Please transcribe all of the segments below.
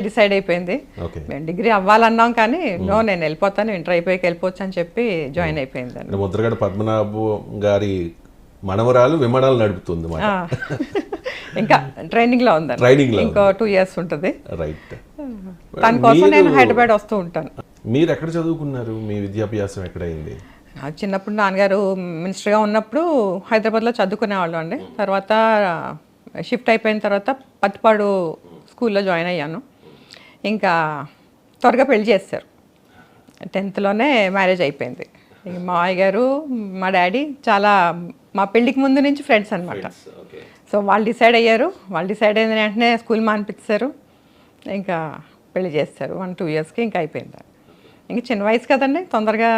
Decide అయిపోయింది. మేము degree అవ్వాలన్నాం కానీ నో, నేను వెళ్ళిపోతాను, ఇంటర్ అయిపోయాక వెళ్ళిపోవచ్చు అని చెప్పి జాయిన్ అయిపోయిందండి. ముద్రగడ పద్మనాభం గారి మనవరాలు విమానాలు నడుపుతుంది. ఇంకా ట్రైనింగ్ లో ఉందండి. ట్రైనింగ్ లో ఇంకో 2 years ఉంటుంది. రైట్. దానికోసం నేను హైదరాబాద్ వస్తూ ఉంటాను. మీరు ఎక్కడ చదువుకున్నారు? మీ విద్యాభ్యాసం ఎక్కడైంది? చిన్నప్పుడు నాన్నగారు మినిస్టర్గా ఉన్నప్పుడు హైదరాబాద్లో చదువుకునేవాళ్ళు అండి. తర్వాత షిఫ్ట్ అయిపోయిన తర్వాత పత్తిపాడు స్కూల్లో జాయిన్ అయ్యాను. ఇంకా త్వరగా పెళ్లి చేస్తారు. 10th మ్యారేజ్ అయిపోయింది. మా మావయ్య గారు మా డాడీ చాలా మా పెళ్ళికి ముందు నుంచి ఫ్రెండ్స్ అనమాట. సో వాళ్ళు డిసైడ్ అయ్యారు. వాళ్ళు డిసైడ్ అయిన వెంటనే స్కూల్ మానిపించారు. ఇంకా పెళ్లి చేస్తారు. 1-2 yearsకి ఇంకా అయిపోయింది. ఇంకా చిన్న వయసు కదండి, తొందరగా.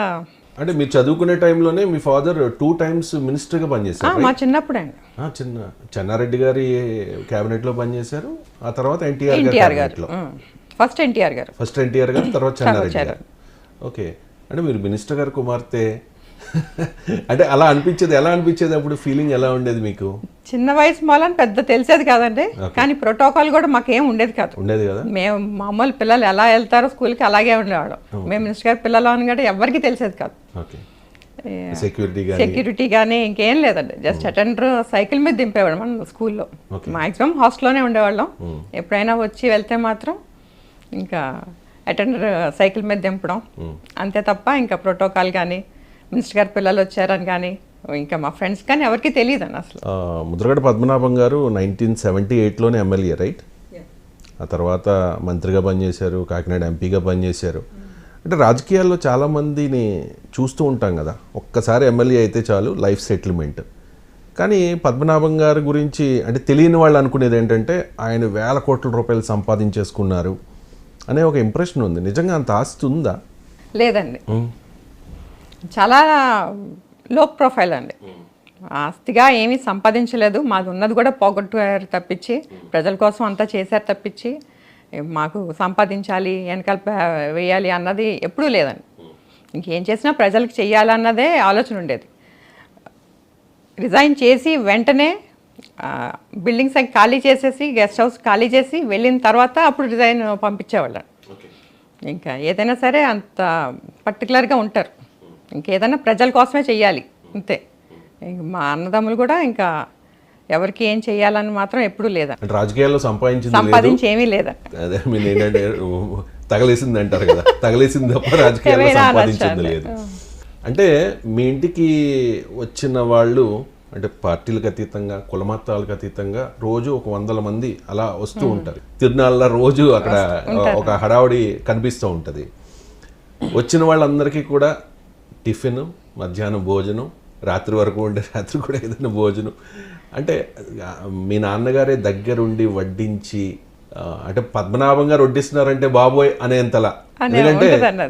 అంటే మీరు చదువుకునే టైంలోనే మీ ఫాదర్ 2 times మినిస్టర్గా పనిచేశారు? మా చిన్నప్పుడు అండి. చెన్నారెడ్డి గారి క్యాబినెట్ లో పనిచేశారు. ఆ తర్వాత ఎన్టీఆర్ గారు. ఫస్ట్ ఎన్టీఆర్ గారు, తర్వాత చెన్నారెడ్డి గారు. ఓకే. అంటే మీరు మినిస్టర్ గారు కుమార్తె అంటే అలా అనిపించేది. ఎలా అనిపించేది అప్పుడు? ఫీలింగ్ ఎలా ఉండేది మీకు? చిన్న వయసు మూలని పెద్ద తెలిసేది కాదండి. కానీ ప్రోటోకాల్ కూడా మాకేం ఉండేది కాదు. మేము మామూలు పిల్లలు ఎలా వెళ్తారో స్కూల్కి అలాగే ఉండేవాళ్ళం. మేము మినిస్టర్ గారి పిల్లలు అని కూడా ఎవరికి తెలిసేది కాదు. సెక్యూరిటీ కానీ ఇంకేం లేదండి. జస్ట్ అటెండర్ సైకిల్ మీద దింపేవాడు మనం స్కూల్లో. మాక్సిమం హాస్టల్లోనే ఉండేవాళ్ళం. ఎప్పుడైనా వచ్చి వెళ్తే మాత్రం ఇంకా అటెండర్ సైకిల్ మీద దింపడం అంతే తప్ప ఇంకా ప్రోటోకాల్ కానీ మినిస్టర్ గారి పిల్లలు వచ్చారని కానీ ఇంకా మా ఫ్రెండ్స్ కానీ ఎవరికి తెలియదు అని అసలు. ముద్రగడ పద్మనాభం గారు 1978 ఎమ్మెల్యే, రైట్? ఆ తర్వాత మంత్రిగా పనిచేశారు, కాకినాడ ఎంపీగా పనిచేశారు. అంటే రాజకీయాల్లో చాలామందిని చూస్తూ ఉంటాం కదా, ఒక్కసారి ఎమ్మెల్యే అయితే చాలు లైఫ్ సెటిల్మెంట్. కానీ పద్మనాభం గారి గురించి అంటే తెలియని వాళ్ళు అనుకునేది ఏంటంటే ఆయన వేల కోట్ల రూపాయలు సంపాదించేసుకున్నారు అనే ఒక ఇంప్రెషన్ ఉంది. నిజంగా అంత ఆస్తి ఉందా? లేదండి, చాలా లో ప్రొఫైల్ అండి. ఆస్తిగా ఏమీ సంపాదించలేదు. మాది ఉన్నది కూడా పోగొట్టారు తప్పించి, ప్రజల కోసం అంతా చేశారు తప్పించి మాకు సంపాదించాలి, వెనకాల వేయాలి అన్నది ఎప్పుడూ లేదండి. ఇంకేం చేసినా ప్రజలకు చెయ్యాలన్నదే ఆలోచన ఉండేది. రిజైన్ చేసి వెంటనే బిల్డింగ్స్ ఖాళీ చేసేసి, గెస్ట్ హౌస్ ఖాళీ చేసి వెళ్ళిన తర్వాత అప్పుడు రిజైన్ పంపించేవాళ్ళం. ఇంకా ఏదైనా సరే అంత పర్టికులర్గా ఉంటారు. ఇంకేదైనా ప్రజల కోసమే చెయ్యాలి అంతే. మా అన్నదమ్ములు కూడా ఇంకా ఎవరికి ఏం చెయ్యాలని మాత్రం ఎప్పుడూ లేదా. రాజకీయాల్లో సంపాదించి ఏమీ లేదా. అదే మీరు ఏంటంటే తగలేసింది అంటారు కదా, తగలేసింది తప్ప రాజకీయాల్లో సంపాదించింది లేదు. అంటే మీ ఇంటికి వచ్చిన వాళ్ళు అంటే పార్టీలకు అతీతంగా, కులమతాలకు అతీతంగా రోజు ఒక 100 మంది అలా వస్తూ ఉంటారు. తిరునాళ్ళ రోజు అక్కడ ఒక హడావుడి కనిపిస్తూ ఉంటుంది. వచ్చిన వాళ్ళందరికీ కూడా టిఫిన్, మధ్యాహ్నం భోజనం, రాత్రి వరకు ఉండే రాత్రి కూడా ఏదైనా భోజనం. అంటే మీ నాన్నగారే దగ్గరుండి వడ్డించి, అంటే పద్మనాభం గారు వడ్డిస్తున్నారంటే బాబోయ్ అనేంతలా, ఎందుకంటే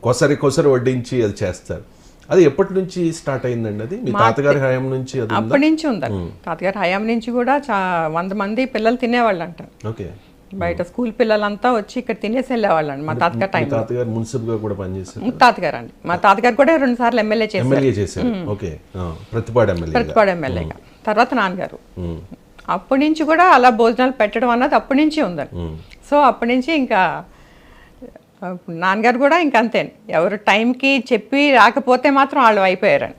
కొసరి వడ్డించి అది చేస్తారు. అది ఎప్పటి నుంచి స్టార్ట్ అయిందండి? అది మీ తాతగారి హయాం నుంచి? అప్పటి నుంచి ఉందండి. తాతగారి హయాం నుంచి కూడా 100 మంది పిల్లలు తినేవాళ్ళు అంట. ఓకే. బయట స్కూల్ పిల్లలంతా వచ్చి ఇక్కడ తినేసి వెళ్ళేవాళ్ళు అండి మా తాతగారి టైం. తాతగారు మున్సిపల్గా కూడా పనిచేశారు? ముత్తాతగారు అండి. మా తాతగారు కూడా 2 సార్లు ఎమ్మెల్యే చేశారు. ఓకే. ప్రతిపాడు ఎమ్మెల్యేగా. తర్వాత నాన్నగారు. అప్పటి నుంచి కూడా అలా భోజనాలు పెట్టడం అన్నది అప్పటి నుంచి ఉందండి. సో అప్పటి నుంచి ఇంకా నాన్నగారు కూడా ఇంకా అంతే, ఎవరు టైంకి చెప్పి రాకపోతే మాత్రం వాళ్ళు అయిపోయారండి.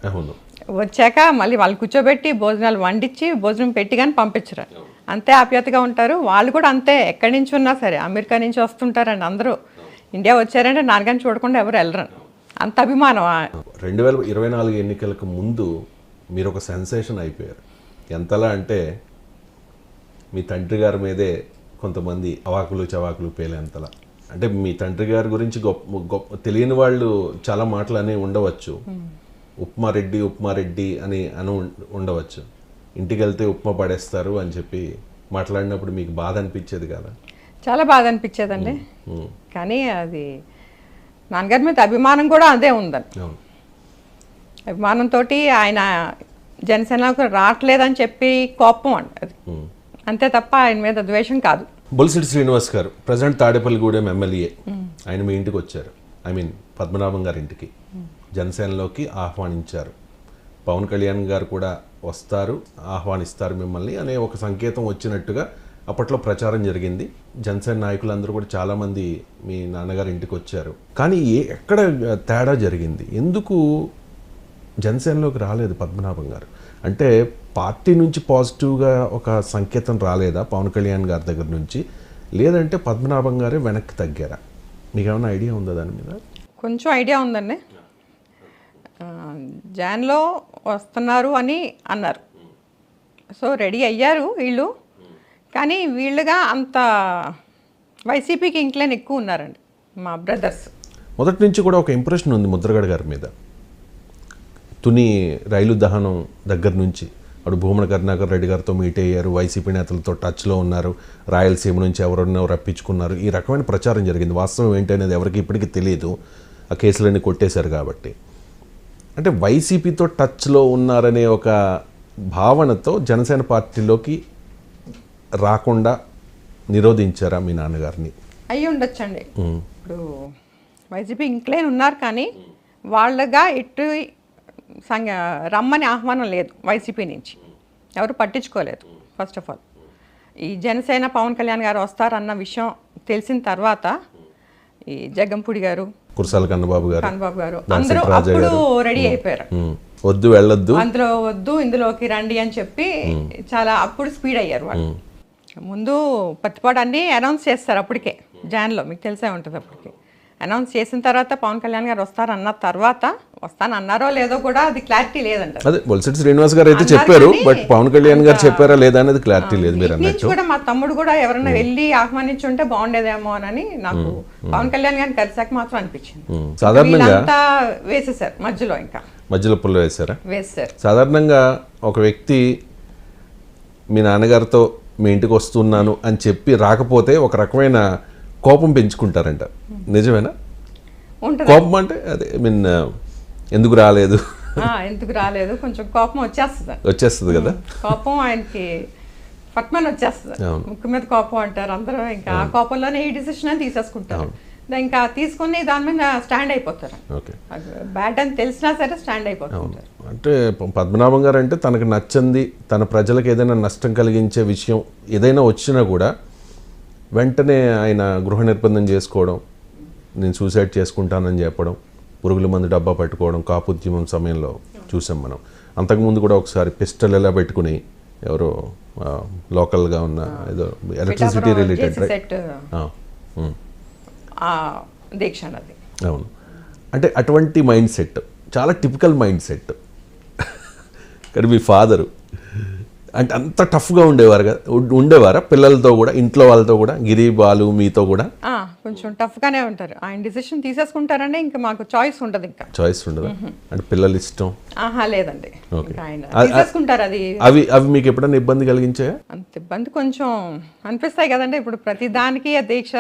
వచ్చాక మళ్ళీ వాళ్ళు కూర్చోబెట్టి భోజనాలు వండించి భోజనం పెట్టి కానీ పంపించరు. అంతే ఆప్యాయతగా ఉంటారు. వాళ్ళు కూడా అంతే, ఎక్కడి నుంచి ఉన్నా సరే, అమెరికా నుంచి వస్తుంటారండి అందరూ. ఇండియా వచ్చారంటే నాన్నగారిని చూడకుండా ఎవరు వెళ్ళరు, అంత అభిమానం. 2024 ఎన్నికలకు ముందు మీరు ఒక సెన్సేషన్ అయిపోయారు. ఎంతలా అంటే మీ తండ్రి గారి మీదే కొంతమంది అవాకులు చవాకులు పేలేంతలా. అంటే మీ తండ్రి గారి గురించి గొప్ప తెలియని వాళ్ళు చాలా మాటలు అని ఉండవచ్చు. ఉప్మారెడ్డి అని ఉండవచ్చు. ఇంటికి వెళ్తే ఉప్మా పడేస్తారు అని చెప్పి మాట్లాడినప్పుడు మీకు బాధ అనిపించేది కదా? చాలా బాధ అనిపించేదండి. కానీ అది నాన్నగారి మీద అభిమానం కూడా అదే ఉందండి. అభిమానంతో ఆయన జనసేనకు రావట్లేదని చెప్పి కోపం అండి అది, అంతే తప్ప ఆయన మీద ద్వేషం కాదు. బొలిశెట్టి శ్రీనివాస్ గారు ప్రజెంట్ తాడేపల్లిగూడెం ఎమ్మెల్యే, ఆయన మీ ఇంటికి వచ్చారు. పద్మనాభం గారి ఇంటికి జనసేనలోకి ఆహ్వానించారు. పవన్ కళ్యాణ్ గారు కూడా వస్తారు, ఆహ్వానిస్తారు మిమ్మల్ని అనే ఒక సంకేతం వచ్చినట్టుగా అప్పట్లో ప్రచారం జరిగింది. జనసేన నాయకులందరూ కూడా చాలామంది మీ నాన్నగారి ఇంటికి వచ్చారు. కానీ ఎక్కడ తేడా జరిగింది? ఎందుకు జనసేనలోకి రాలేదు పద్మనాభం గారు? అంటే పార్టీ నుంచి పాజిటివ్గా ఒక సంకేతం రాలేదా పవన్ కళ్యాణ్ గారి దగ్గర నుంచి, లేదంటే పద్మనాభం గారే వెనక్కి తగ్గారా? మీకు ఏమైనా ఐడియా ఉందా దాని మీద? కొంచెం ఐడియా ఉందండి. జాన్లో వస్తున్నారు అని అన్నారు, సో రెడీ అయ్యారు వీళ్ళు. కానీ వీళ్ళుగా అంత వైసీపీకి ఇంక్లైన్ ఎక్కువ ఉన్నారండి మా బ్రదర్స్. మొదటి నుంచి కూడా ఒక ఇంప్రెషన్ ఉంది ముద్రగడ గారి మీద. తుని రైలు దహనం దగ్గర నుంచి అప్పుడు భూమన కరుణాకర్ రెడ్డి గారితో మీట్ అయ్యారు, వైసీపీ నేతలతో టచ్లో ఉన్నారు, రాయలసీమ నుంచి ఎవరన్నా రప్పించుకున్నారు, ఈ రకమైన ప్రచారం జరిగింది. వాస్తవం ఏంటనేది ఎవరికి ఇప్పటికీ తెలియదు, ఆ కేసులన్నీ కొట్టేశారు కాబట్టి. అంటే వైసీపీతో టచ్లో ఉన్నారనే ఒక భావనతో జనసేన పార్టీలోకి రాకుండా నిరోధించారా మీ నాన్నగారిని? అయ్యి ఉండొచ్చండి. ఇప్పుడు వైసీపీ ఇంక్లైన్ ఉన్నారు, కానీ వాళ్ళగా ఇటు రమ్మని ఆహ్వానం లేదు వైసీపీ నుంచి, ఎవరు పట్టించుకోలేదు. ఫస్ట్ ఆఫ్ ఆల్ ఈ జనసేన పవన్ కళ్యాణ్ గారు వస్తారన్న విషయం తెలిసిన తర్వాత ఈ జగ్గంపూడి గారు, కురసాల కన్నబాబు గారు అందరూ అప్పుడు రెడీ అయిపోయారు. వద్దు వెళ్ళొద్దు, అందులో వద్దు ఇందులోకి రండి అని చెప్పి చాలా అప్పుడు స్పీడ్ అయ్యారు వాళ్ళు. ముందు పత్తిపాడు అన్నీ అనౌన్స్ చేస్తారు అప్పటికే, జాన్లో మీకు తెలిసే ఉంటుంది. అప్పటికే అనౌన్స్ చేసిన తర్వాత పవన్ కళ్యాణ్ గారు వస్తారన్న తర్వాత, వస్తానన్నారో లేదో కూడా అది క్లారిటీ లేదంట. అదే బొలిశెట్టి శ్రీనివాస్ గారు అయితే చెప్పారు, బట్ పవన్ కళ్యాణ్ గారు చెప్పారా లేదా అనేది క్లారిటీ లేదు. మీరు అన్నట్టు కూడా మా తమ్ముడు కూడా ఎవరైనా వెళ్ళి ఆహ్వానించి ఉంటే బాగుండేదేమో అని నాకు పవన్ కళ్యాణ్ గారిని కలిసాక మాత్రం అనిపించింది. సాధారణంగా వేసేసారు మధ్యలో, ఇంకా మధ్యలో పుల్ల వేసారా? వేసారు. సాధారణంగా ఒక వ్యక్తి మీ నాన్నగారితో మీ ఇంటికి వస్తున్నాను అని చెప్పి రాకపోతే ఒక రకమైన కోపం పెంచుకుంటారంట, నిజమేనా? కోపం అంటే అదే మీన్ ఎందుకు రాలేదు కొంచెం కోపం వచ్చేస్తుంది కదా. కోపం ఆయనకి పట్మని వచ్చేస్తుంది, ముక్కు మీద కోపం అంటారు అందరూ. ఇంకా ఆ కోపంలోనే ఈ డిసిషన్ అని తీసేసుకుంటారు, ఇంకా తీసుకుని దాని మీద స్టాండ్ అయిపోతారు. బ్యాడ్ అని తెలిసినా సరే స్టాండ్ అయిపోతారు. అంటే పద్మనాభం గారు అంటే తనకు నచ్చింది, తన ప్రజలకు ఏదైనా నష్టం కలిగించే విషయం ఏదైనా వచ్చినా కూడా వెంటనే ఆయన గృహ నిర్బంధం చేసుకోవడం, నేను సూసైడ్ చేసుకుంటానని చెప్పడం, పురుగుల మందు డబ్బా పెట్టుకోవడం కాపుద్యమం సమయంలో చూసాం మనం. అంతకుముందు కూడా ఒకసారి పిస్టల్ ఎలా పెట్టుకుని ఎవరో లోకల్గా ఉన్న ఏదో ఎలక్ట్రిసిటీ రిలేటెడ్ దీక్ష అన్నది. అవును, అంటే అటువంటి మైండ్ సెట్ చాలా టిపికల్ మైండ్ సెట్. కానీ మీ ఫాదరు అంటే అంత టఫ్గా ఉండేవారా పిల్లలతో కూడా, ఇంట్లో వాళ్ళతో కూడా, గిరి బాలు మీతో కూడా? కొంచెం టఫ్గానే ఉంటారు. ఆయన డిసిషన్ తీసేసుకుంటారంటే ఇంకా మాకు చాయిస్ ఉండదు. ఇంకా చాయిస్ ఉండదు అంటే పిల్లలు ఇష్టం లేదండి, తీసేసుకుంటారు. అది అవి మీకు ఎప్పుడైనా ఇబ్బంది కలిగించాయా? అంత ఇబ్బంది కొంచెం అనిపిస్తాయి కదండి. ఇప్పుడు ప్రతి దానికి దీక్ష